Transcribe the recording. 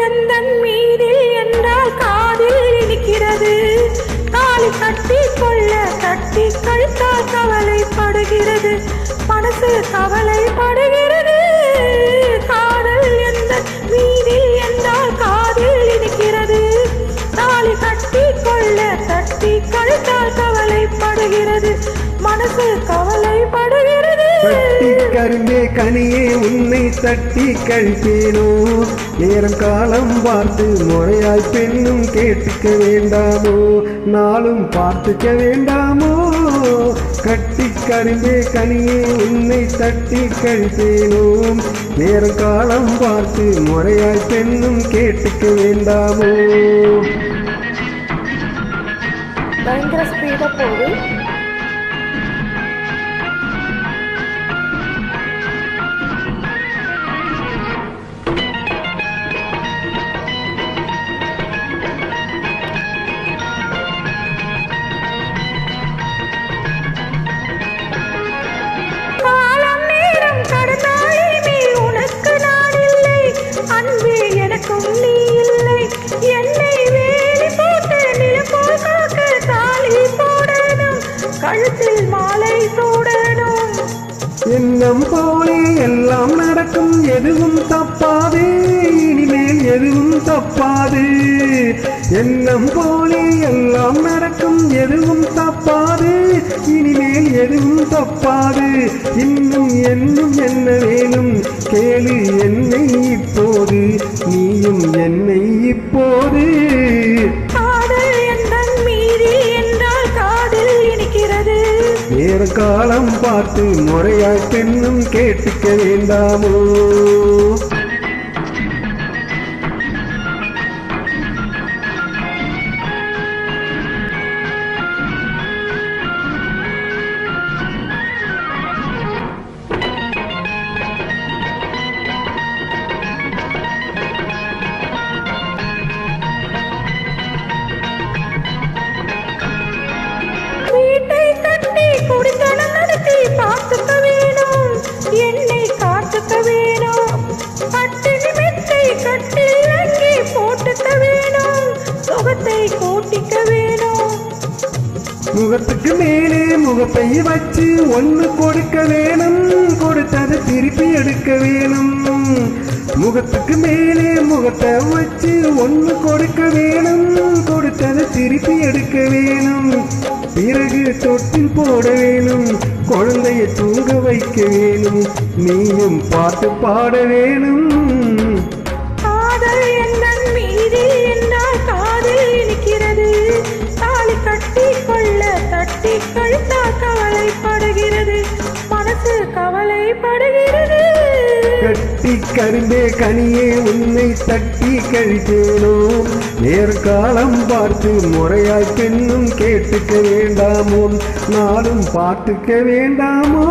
எந்தன் மீதில் என்றால் காதில் இனிக்கிறது. தாலி கட்டி கொள்ள கட்டி கழித்தால் கவலைப்படுகிறது, மனசு கவலைப்படுகிறது. காதல் எந்தன் மீதில் என்றால் காதில் இனிக்கிறது. தாலி கட்டி கொள்ள கட்டி கழித்தால் கவலைப்படுகிறது, மனசு கவலைப்படுகிறது. கட்டி கரும்பே கனியே உன்னை தட்டி கழிப்பேனோ, நேரம் காலம் பார்த்து முறையாய் பெண்ணும் கேட்டுக்க வேண்டாமோ, நாளும் பார்த்துக்க வேண்டாமோ. கட்டி கரும்பே கனியே உன்னை தட்டி கழிப்பேனோ, நேரம் காலம் பார்த்து முறையாய் பெண்ணும் கேட்டுக்க வேண்டாமோ. பயங்கர ஸ்பீடா போகுது. கழுத்தில் மாலை சூடணும். எண்ணம் போலே எல்லாம் நடக்கும், எதுவும் தப்பாது, இனிமேல் எதுவும் தப்பாது. எண்ணம் போலே எல்லாம் நடக்கும், எதுவும் தப்பாது, இனிமேல் எதுவும் தப்பாது. இன்னும் என்னும் என்ன வேணும் கேளு என்னை இப்போது, நீயும் என்னை இப்போது. நேர காலம் பார்த்து முறையாய் பெண்ணும் கேட்டுக்க வேண்டாமோ. பார்த்துக்க வேணும், என்னை காத்துக்க வேணும். பட்டினி மெத்தை கட்டில் அங்கே போட்டுக்க வேணும், சுகத்தை கூட்டிக்க வேணும். முகத்துக்கு மேலே முகப்பை வச்சு ஒன்று கொடுக்க வேணும், கொடுத்தது திருப்பி எடுக்க வேணும். முகத்துக்கு மேலே முகத்தை வச்சு ஒன்று கொடுக்க வேணும், கொடுத்தது திருப்பி எடுக்க வேணும். பிறகு தொட்டில் போட வேணும், குழந்தைய தூங்க வைக்க வேணும், நீயும் பாட்டு பாட வேணும். காதல் எந்தன் மீதில் என்றால் காதில் இனிக்கிறது. தாலி கட்டி கொள்ள கட்டி கழித்தால் கவலைப்படுகிறது, மனசு கவலைப்படுகிறது. கட்டி கரும்பே கனியே உன்னை தட்டி கழிப்பேனோ, நேர்காலம் பார்த்து முறையாய் பெண்ணும் கேட்டுக்க வேண்டாமோ, நாளும் பார்த்துக்க வேண்டாமோ.